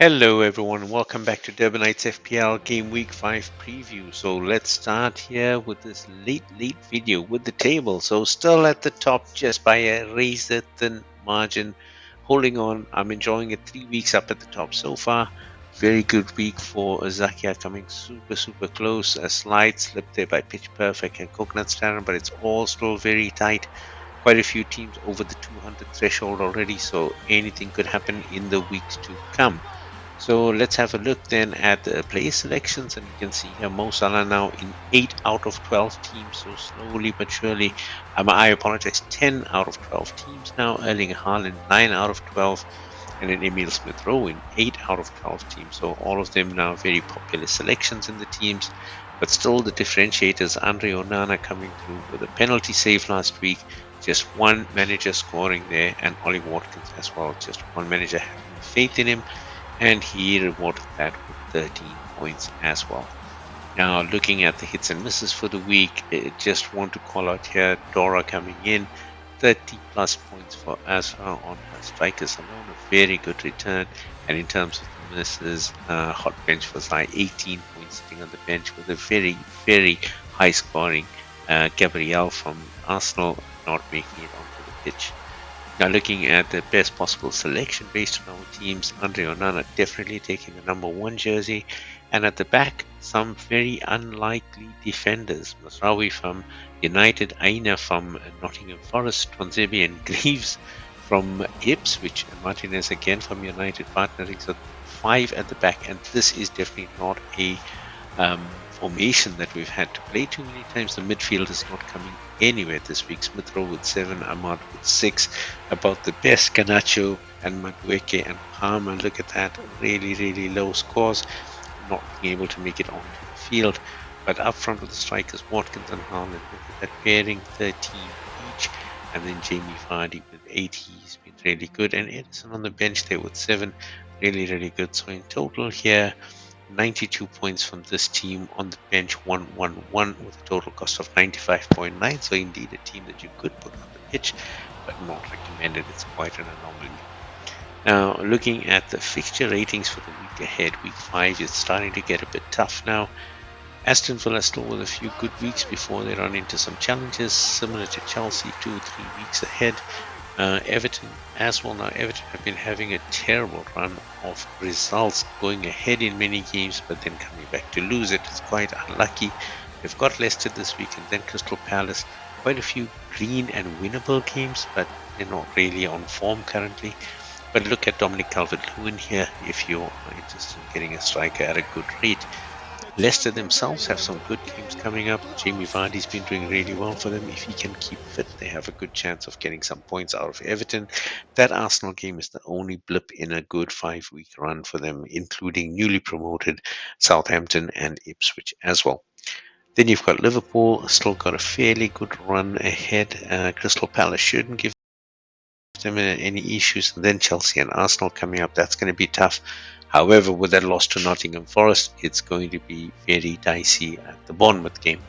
Hello everyone, welcome back to Durbanites FPL Game Week 5 preview. So let's start here with this late video with the table. So still at the top just by a razor thin margin. Holding on, I'm enjoying it 3 weeks up at the top so far. Very good week for Zakia, coming super close. A slight slip there by Pitch Perfect and Coconut Standard, but it's all still very tight. Quite a few teams over the 200 threshold already, so anything could happen in the weeks to come. So let's have a look then at the player selections, and you can see here Mo Salah now in 8 out of 12 teams, so slowly but surely, I apologize, 10 out of 12 teams now. Erling Haaland 9 out of 12, and then Emil Smith Rowe in 8 out of 12 teams. So all of them now very popular selections in the teams, but still the differentiators, Andre Onana coming through with a penalty save last week, just one manager scoring there, and Ollie Watkins as well, just one manager having faith in him, and he rewarded that with 13 points as well. Now looking at the hits and misses for the week, I just want to call out here Dora coming in, 30 plus points for Asra on her strikers alone, a very good return. And in terms of the misses, hot bench was like 18 points sitting on the bench with a very high scoring Gabriel from Arsenal not making it onto the pitch. Now looking at the best possible selection based on our teams, Andre Onana definitely taking the number 1 jersey, and at the back some very unlikely defenders, Masraoui from United, Aina from Nottingham Forest, Twanzebe and Greaves from Ipswich, and Martinez again from United partnering, so 5 at the back, and this is definitely not a formation that we've had to play too many times. The midfield is not coming anywhere this week. Smith Rowe with 7, Ahmad with 6, about the best. Canacho and Madueke and Palmer, look at that, really low scores, not being able to make it onto the field. But up front with the strikers, Watkins and Haaland, look at that pairing, 13 each, and then Jamie Vardy with 8, he's been really good, and Edison on the bench there with 7, really good. So in total here, 92 points from this team, on the bench 111 with a total cost of 95.9. So indeed a team that you could put on the pitch, but not recommended. It's quite an anomaly. Now looking at the fixture ratings for the week ahead, week 5 is starting to get a bit tough now. Aston Villa still with a few good weeks before they run into some challenges similar to Chelsea, 2-3 weeks ahead. Everton as well. Now Everton have been having a terrible run of results, going ahead in many games but then coming back to lose it. It's quite unlucky. They've got Leicester this week and then Crystal Palace. Quite a few green and winnable games, but they're not really on form currently. But look at Dominic Calvert-Lewin here if you're interested in getting a striker at a good rate. Leicester themselves have some good games coming up. Jamie Vardy's been doing really well for them. If he can keep fit, they have a good chance of getting some points out of Everton. That Arsenal game is the only blip in a good 5-week run for them, including newly promoted Southampton and Ipswich as well. Then you've got Liverpool, still got a fairly good run ahead. Crystal Palace shouldn't give them any issues. And then Chelsea and Arsenal coming up. That's going to be tough. However, with that loss to Nottingham Forest, it's going to be very dicey at the Bournemouth game.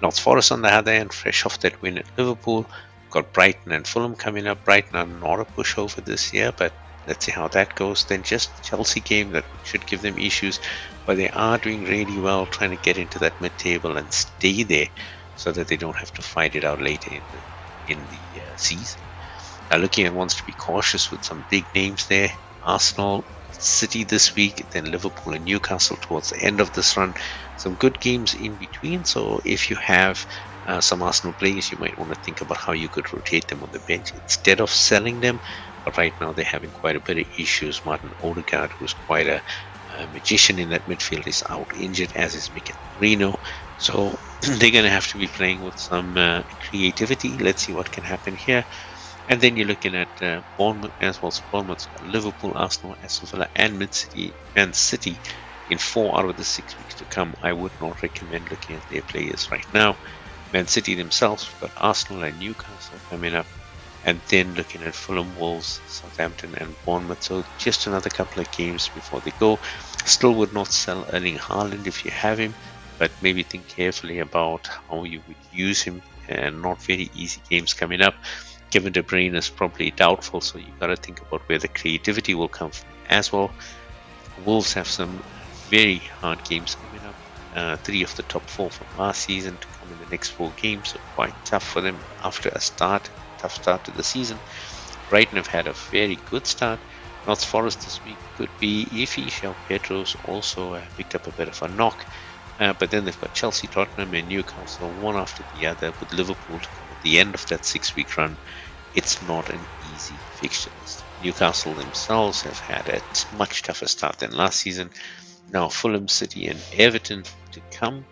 North Forest on the other end, fresh off that win at Liverpool. Got Brighton and Fulham coming up. Brighton are not a pushover this year, but let's see how that goes. Then just the Chelsea game that should give them issues, but they are doing really well trying to get into that mid-table and stay there so that they don't have to fight it out later in the season. Now looking at ones to be cautious with some big names there. Arsenal, City this week, then Liverpool and Newcastle towards the end of this run. Some good games in between, so if you have some Arsenal players, you might want to think about how you could rotate them on the bench instead of selling them. But right now they're having quite a bit of issues. Martin Odegaard, who's quite a magician in that midfield, is out injured, as is Mikel Merino. So they're going to have to be playing with some creativity. Let's see what can happen here. And then you're looking at Bournemouth as well. So Bournemouth's got Liverpool, Arsenal, Aston Villa, and Man City in 4 out of the 6 weeks to come. I would not recommend looking at their players right now. Man City themselves, got Arsenal and Newcastle coming up, and then looking at Fulham, Wolves, Southampton, and Bournemouth. So just another couple of games before they go. Still would not sell Erling Haaland if you have him, but maybe think carefully about how you would use him. And not very easy games coming up. Kevin De Bruyne is probably doubtful, so you've got to think about where the creativity will come from as well. Wolves have some very hard games coming up. Three of the top four from last season to come in the next four games, so quite tough for them after a tough start to the season. Brighton have had a very good start. North Forest this week could be iffy. João Pedro's also picked up a bit of a knock. But then they've got Chelsea, Tottenham, and Newcastle, one after the other, with Liverpool to come at the end of that 6-week run. It's not an easy fixture list. Newcastle themselves have had a much tougher start than last season. Now Fulham, City, and Everton to come,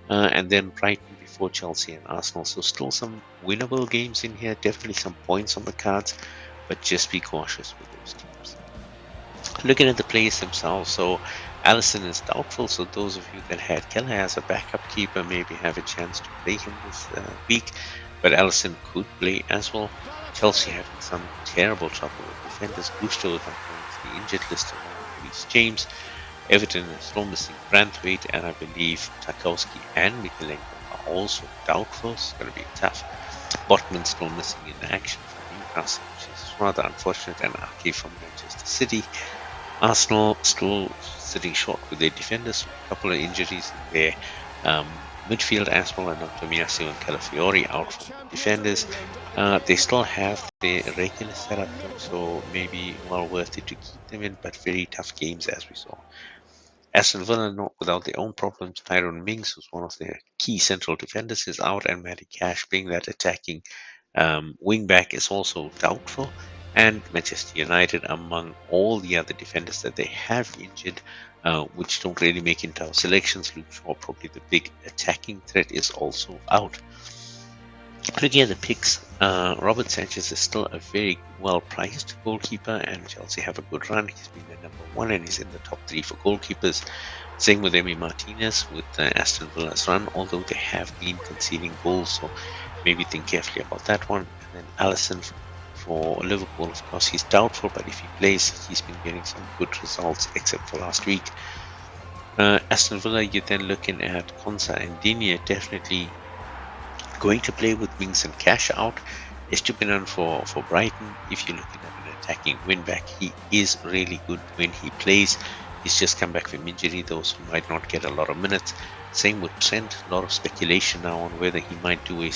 and then Brighton before Chelsea and Arsenal. So still some winnable games in here. Definitely some points on the cards, but just be cautious with those teams. Looking at the players themselves, so Alisson is doubtful. So those of you that had Keller as a backup keeper maybe have a chance to play him this week, but Alisson could play as well. Chelsea having some terrible trouble with defenders. Gusto is on the injured list along with Reece James. Everton is still missing Branthwaite, and I believe Tarkowski and Mikalenko are also doubtful. It's going to be tough. Botman still missing in action for Newcastle, which is rather unfortunate, and Ake from Manchester City. Arsenal still sitting short with their defenders, a couple of injuries in their midfield as well, and Tomiyasu and Calafiori out from the defenders. They still have their regular setup though, so maybe well worth it to keep them in, but very tough games as we saw. Aston Villa not without their own problems. Tyrone Mings, who's one of their key central defenders, is out, and Matty Cash, being that attacking wing back, is also doubtful. And Manchester United, among all the other defenders that they have injured, which don't really make into our selections, Luke Shaw, probably the big attacking threat, is also out. Looking at the picks, Robert Sanchez is still a very well-priced goalkeeper, and Chelsea have a good run. He's been the number one, and he's in the top three for goalkeepers. Same with Emi Martinez with Aston Villa's run, although they have been conceding goals, so maybe think carefully about that one. And then Alisson for Liverpool, of course, he's doubtful, but if he plays, he's been getting some good results, except for last week. Aston Villa, you're then looking at Konsa and Digne, definitely going to play with Mings and Cash out. Estupinan for Brighton. If you're looking at an attacking win back, he is really good when he plays. He's just come back from injury, those who might not get a lot of minutes. Same with Trent. A lot of speculation now on whether he might do a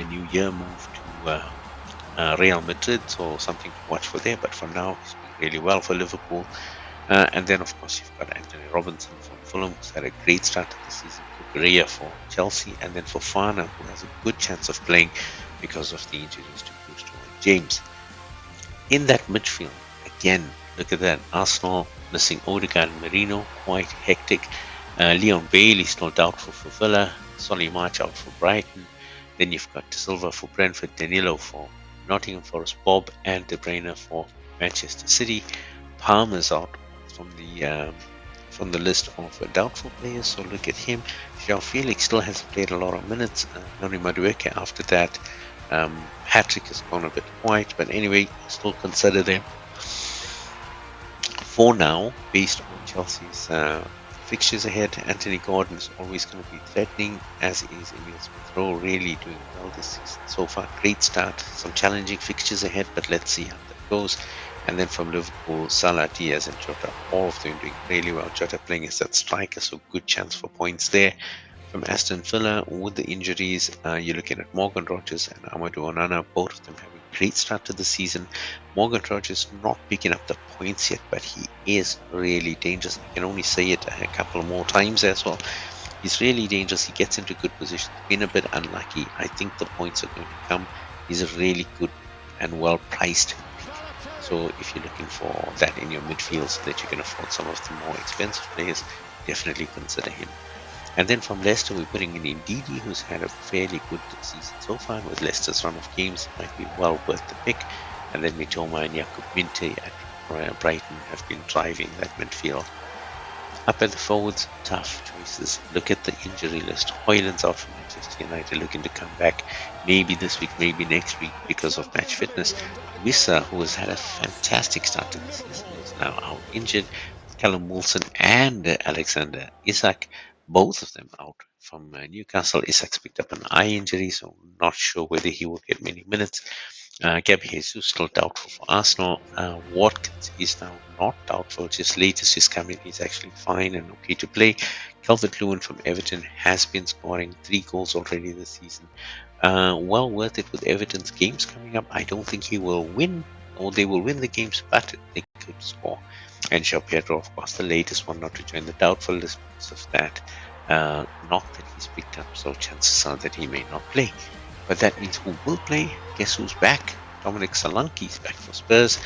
New Year move to Real Madrid, so something to watch for there. But for now, he's doing really well for Liverpool. And then, of course, you've got Anthony Robinson from Fulham, who's had a great start to the season. Kukurea for Chelsea, and then for Fana, who has a good chance of playing because of the injuries to Gusto and James. In that midfield, again, look at that. Arsenal missing Odegaard and Merino, quite hectic. Leon Bailey still doubtful for Villa. Solly March out for Brighton. Then you've got De Silva for Brentford, Danilo for Nottingham Forest, Bob and De Bruyne for Manchester City. Palmer's out from the list of doubtful players, so look at him. João Felix still hasn't played a lot of minutes. Noni Madueke after that. Hat-trick has gone a bit quiet, but anyway, still consider them. For now, based on Chelsea's fixtures ahead, Anthony Gordon is always going to be threatening, as is Emil Smith-Rowe, really doing well this season so far. Great start, some challenging fixtures ahead, but let's see how that goes. And then from Liverpool, Salah, Diaz, and Jota, all of them doing really well. Jota playing as that striker, so good chance for points there. From Aston Villa, with the injuries, you're looking at Morgan Rogers and Amadou Onana, both of them having a great start to the season. Morgan Rogers not picking up the points yet, but he is really dangerous. I can only say it a couple more times as well. He's really dangerous. He gets into good positions. Been a bit unlucky. I think the points are going to come. He's a really good and well-priced. So if you're looking for that in your midfield so that you can afford some of the more expensive players, definitely consider him. And then from Leicester, we're putting in Ndidi, who's had a fairly good season so far. With Leicester's run of games, might be well worth the pick. And then Mitoma and Jakub Minte at Brighton have been driving that midfield. Up at the forwards, tough choices. Look at the injury list. Højlund's out from Manchester United, looking to come back maybe this week, maybe next week because of match fitness. Wissa, who has had a fantastic start to the season, is now out injured. Callum Wilson and Alexander Isak, both of them out from Newcastle. Isak's picked up an eye injury, so not sure whether he will get many minutes. Gabby Jesus still doubtful for Arsenal. Watkins is now not doubtful. Just latest is coming. He's actually fine and okay to play. Calvert-Lewin from Everton has been scoring 3 goals already this season. Well worth it with Everton's games coming up. I don't think he will win, or they will win the games, but they could score. And João Pedro, of course, the latest one not to join the doubtful list because of that knock that he's picked up. So chances are that he may not play. But that means who will play? Guess who's back? Dominic Solanke's back for Spurs.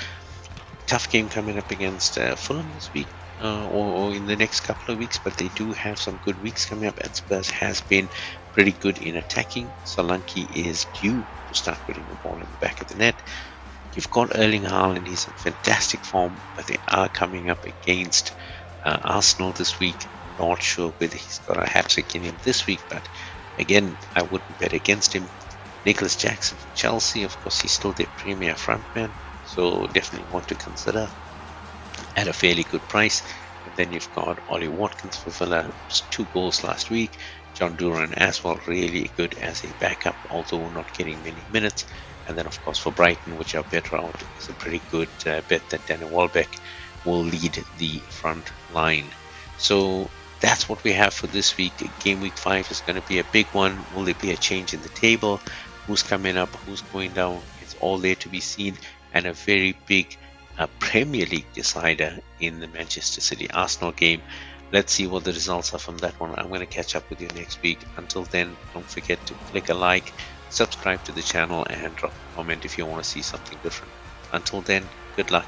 Tough game coming up against Fulham this week. Or in the next couple of weeks, but they do have some good weeks coming up, and Spurs has been pretty good in attacking. Solanke is due to start putting the ball in the back of the net. You've got Erling Haaland, he's in fantastic form, but they are coming up against Arsenal this week. Not sure whether he's got a hat-trick in him this week, but again, I wouldn't bet against him. Nicholas Jackson from Chelsea, of course, he's still their premier frontman, so definitely want to consider at a fairly good price. And then you've got Ollie Watkins for Villa, 2 goals last week. John Duran as well, really good as a backup, although not getting many minutes. And then, of course, for Brighton, which are better out, is a pretty good bet that Danny Welbeck will lead the front line. So that's what we have for this week. Game week 5 is going to be a big one. Will there be a change in the table? Who's coming up? Who's going down? It's all there to be seen. And a very big Premier League decider in the Manchester City Arsenal game. Let's see what the results are from that one. I'm going to catch up with you next week. Until then, don't forget to click a like, subscribe to the channel, and drop a comment if you want to see something different. Until then, good luck.